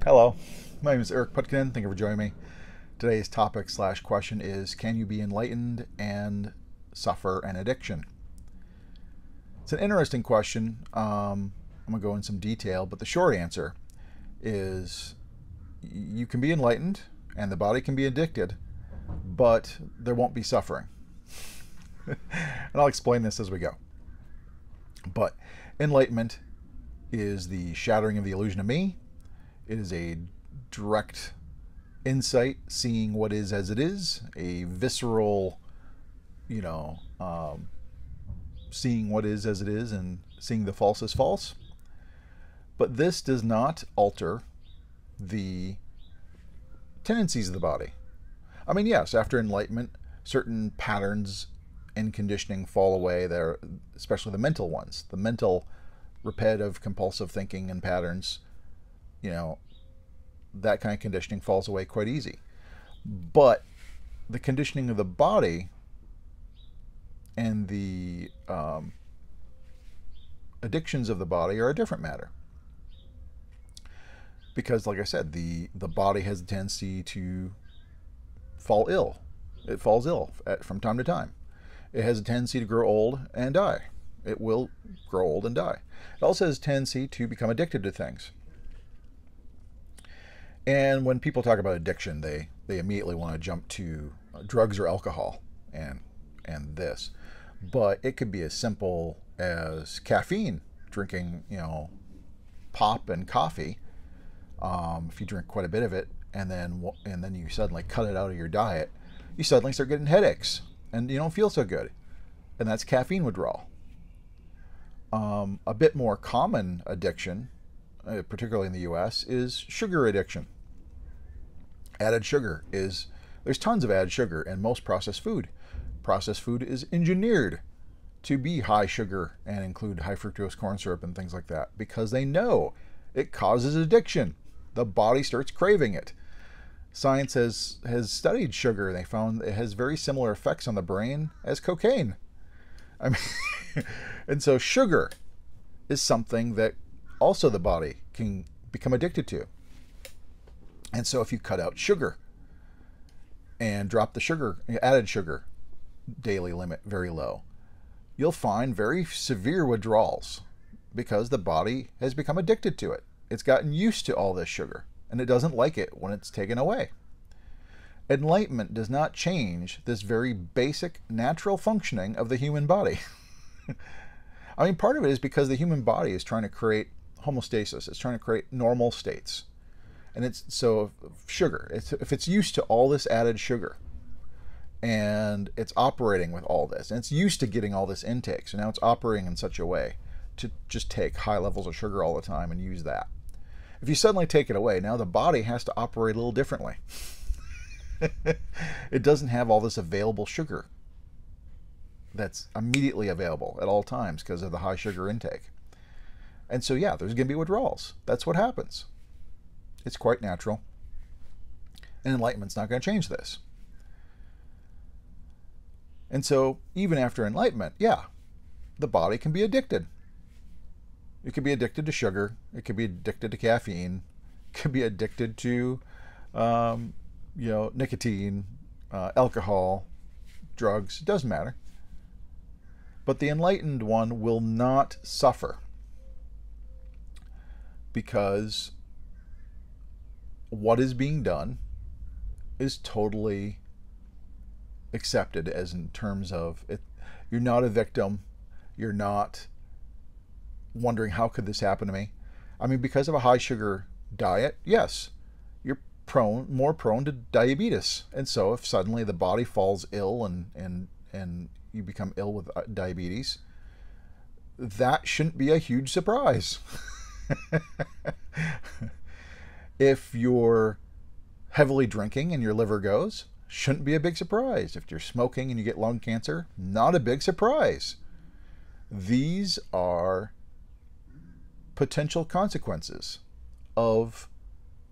Hello, my name is Eric Putkonen. Thank you for joining me. Today's topic / question is, can you be enlightened and suffer an addiction? It's an interesting question. I'm going to go in some detail, but the short answer is you can be enlightened and the body can be addicted, but there won't be suffering. And I'll explain this as we go. But enlightenment is the shattering of the illusion of me. It is a direct insight, seeing what is as it is, a visceral, seeing what is as it is and seeing the false as false. But this does not alter the tendencies of the body. I mean, yes, after enlightenment, certain patterns and conditioning fall away. There, especially the mental ones, the mental, repetitive, compulsive thinking and patterns. That kind of conditioning falls away quite easy. But the conditioning of the body and the addictions of the body are a different matter. Because, like I said, the body has a tendency to fall ill. It falls ill from time to time. It has a tendency to grow old and die. It will grow old and die. It also has a tendency to become addicted to things. And when people talk about addiction, they immediately want to jump to drugs or alcohol and this. But it could be as simple as caffeine, drinking, pop and coffee. If you drink quite a bit of it and then you suddenly cut it out of your diet, you suddenly start getting headaches and you don't feel so good. And that's caffeine withdrawal. A bit more common addiction, particularly in the US, is sugar addiction. Added sugar there's tons of added sugar in most processed food. Processed food is engineered to be high sugar and include high fructose corn syrup and things like that because they know it causes addiction. The body starts craving it. Science has studied sugar. They found it has very similar effects on the brain as cocaine. I mean, and so sugar is something that also the body can become addicted to. And so if you cut out sugar and drop the sugar, added sugar daily limit very low, you'll find very severe withdrawals because the body has become addicted to it. It's gotten used to all this sugar and it doesn't like it when it's taken away. Enlightenment does not change this very basic natural functioning of the human body. I mean, part of it is because the human body is trying to create homeostasis. It's trying to create normal states. And it's so sugar, if it's used to all this added sugar and it's operating with all this and it's used to getting all this intake, so now it's operating in such a way to just take high levels of sugar all the time and use that. If you suddenly take it away, now the body has to operate a little differently. It doesn't have all this available sugar that's immediately available at all times because of the high sugar intake. And so, yeah, there's going to be withdrawals. That's what happens. It's quite natural. And enlightenment's not going to change this. And so, even after enlightenment, yeah, the body can be addicted. It could be addicted to sugar. It could be addicted to caffeine. It could be addicted to, nicotine, alcohol, drugs. It doesn't matter. But the enlightened one will not suffer because what is being done is totally accepted as in terms of it. You're not a victim. You're not wondering how could this happen to me. I mean, because of a high sugar diet, yes, you're more prone to diabetes. And so if suddenly the body falls ill and you become ill with diabetes, that shouldn't be a huge surprise. If you're heavily drinking and your liver goes, shouldn't be a big surprise. If you're smoking and you get lung cancer, not a big surprise. These are potential consequences of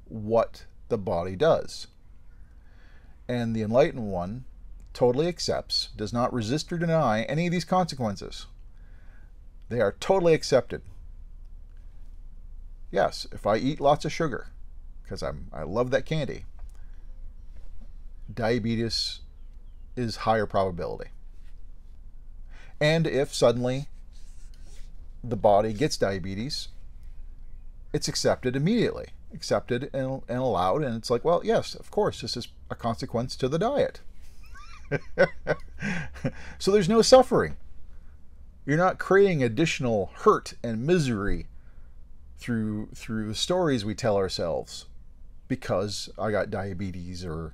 what the body does. And the enlightened one totally accepts, does not resist or deny any of these consequences. They are totally accepted. Yes, if I eat lots of sugar, because I love that candy, diabetes is higher probability. And if suddenly the body gets diabetes, it's accepted immediately, accepted and allowed, and it's like, well, yes, of course, this is a consequence to the diet. So there's no suffering. You're not creating additional hurt and misery through the stories we tell ourselves because I got diabetes or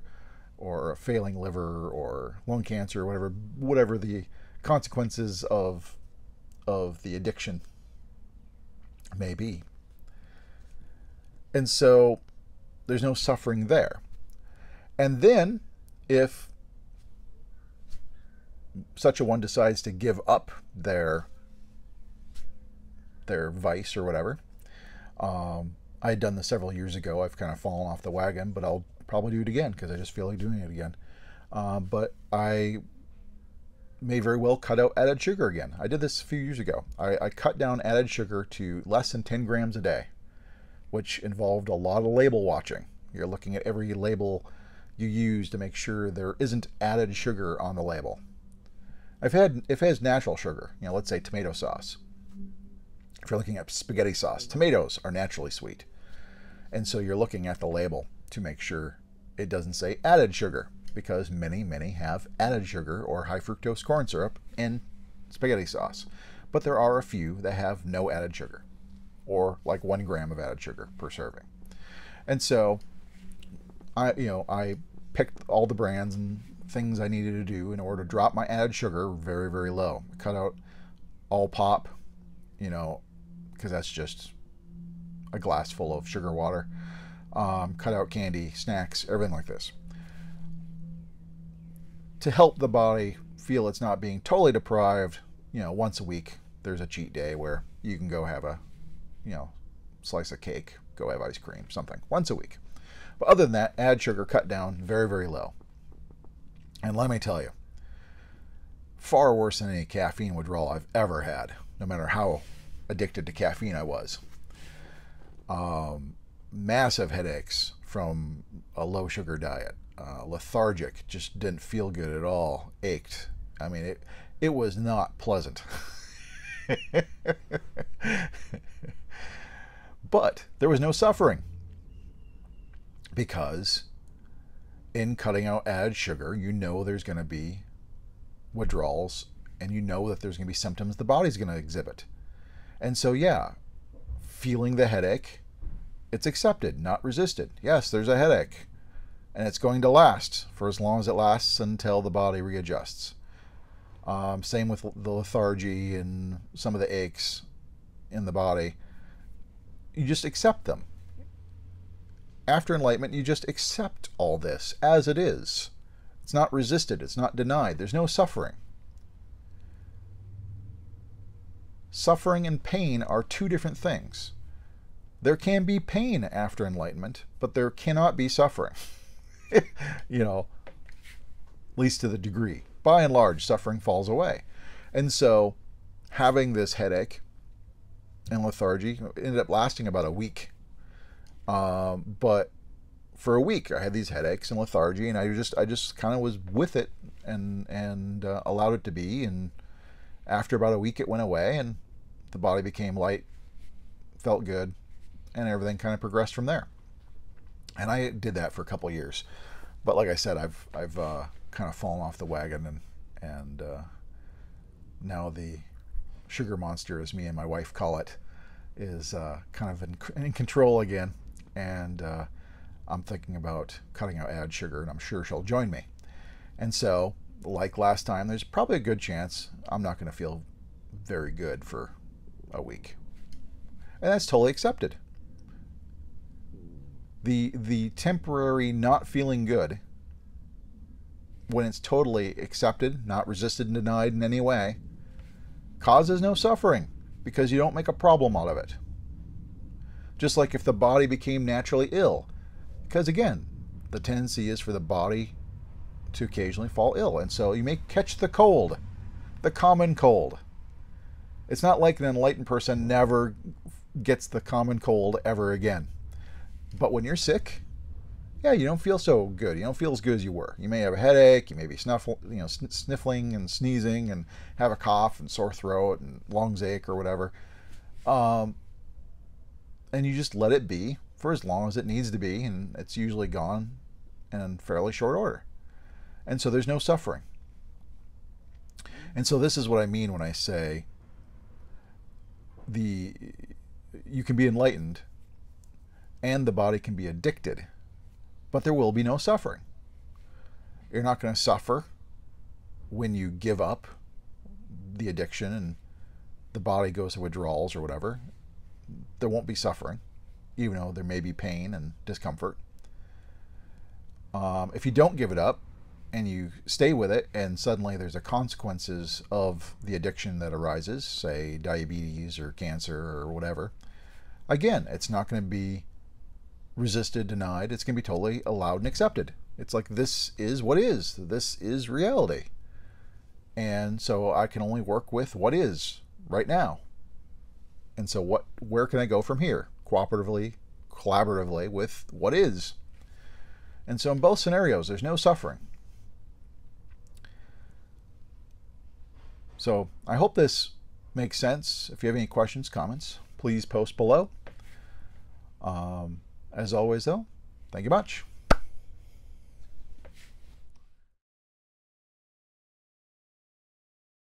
a failing liver or lung cancer or whatever the consequences of the addiction may be. And so there's no suffering there. And then if such a one decides to give up their vice or whatever, I had done this several years ago. I've kind of fallen off the wagon, but I'll probably do it again because I just feel like doing it again. But I may very well cut out added sugar again. I did this a few years ago. I cut down added sugar to less than 10 grams a day, which involved a lot of label watching. You're looking at every label you use to make sure there isn't added sugar on the label. If it has natural sugar, let's say tomato sauce. If you're looking at spaghetti sauce, tomatoes are naturally sweet. And so you're looking at the label to make sure it doesn't say added sugar, because many have added sugar or high fructose corn syrup in spaghetti sauce. But there are a few that have no added sugar, or like 1 gram of added sugar per serving. And so I picked all the brands and things I needed to do in order to drop my added sugar very, very low. Cut out all pop, because that's just a glass full of sugar water. Cut out candy, snacks, everything like this. To help the body feel it's not being totally deprived, once a week there's a cheat day where you can go have a, slice of cake, go have ice cream, something, once a week. But other than that, add sugar, cut down very, very low. And let me tell you, far worse than any caffeine withdrawal I've ever had, no matter how addicted to caffeine I was. Massive headaches from a low sugar diet. Lethargic, just didn't feel good at all, ached. I mean, it was not pleasant. But there was no suffering, because in cutting out added sugar, there's going to be withdrawals, and that there's going to be symptoms the body's going to exhibit. And so, yeah, feeling the headache, it's accepted, not resisted. Yes, there's a headache, and it's going to last for as long as it lasts until the body readjusts. Same with the lethargy and some of the aches in the body. You just accept them. After enlightenment, you just accept all this as it is. It's not resisted. It's not denied. There's no suffering. Suffering and pain are two different things. There can be pain after enlightenment, but there cannot be suffering. At least to the degree. By and large, suffering falls away. And so, having this headache and lethargy ended up lasting about a week. But for a week, I had these headaches and lethargy, and I just kind of was with it and allowed it to be. And after about a week, it went away, and the body became light, felt good, and everything kind of progressed from there. And I did that for a couple of years. But like I said, I've kind of fallen off the wagon, and now the sugar monster, as me and my wife call it, is kind of in control again. And I'm thinking about cutting out added sugar, and I'm sure she'll join me. And so, like last time, there's probably a good chance I'm not going to feel very good for a week. And that's totally accepted. The temporary not feeling good, when it's totally accepted, not resisted and denied in any way, causes no suffering, because you don't make a problem out of it. Just like if the body became naturally ill, because again, the tendency is for the body to occasionally fall ill, and so you may catch the cold, the common cold. It's not like an enlightened person never gets the common cold ever again. But when you're sick, yeah, you don't feel so good. You don't feel as good as you were. You may have a headache. You may be sniffling and sneezing and have a cough and sore throat and lungs ache or whatever. And you just let it be for as long as it needs to be, and it's usually gone in fairly short order. And so there's no suffering. And so this is what I mean when I say you can be enlightened and the body can be addicted, but there will be no suffering. You're not going to suffer when you give up the addiction and the body goes to withdrawals or whatever. There won't be suffering, even though there may be pain and discomfort. If you don't give it up and you stay with it, and suddenly there's a consequences of the addiction that arises, say diabetes or cancer or whatever, again, it's not going to be resisted, denied. It's going to be totally allowed and accepted. It's like, this is what is. This is reality. And so I can only work with what is right now. And so where can I go from here? Collaboratively with what is. And so in both scenarios, there's no suffering. So I hope this makes sense. If you have any questions, comments, please post below. As always, though, thank you much.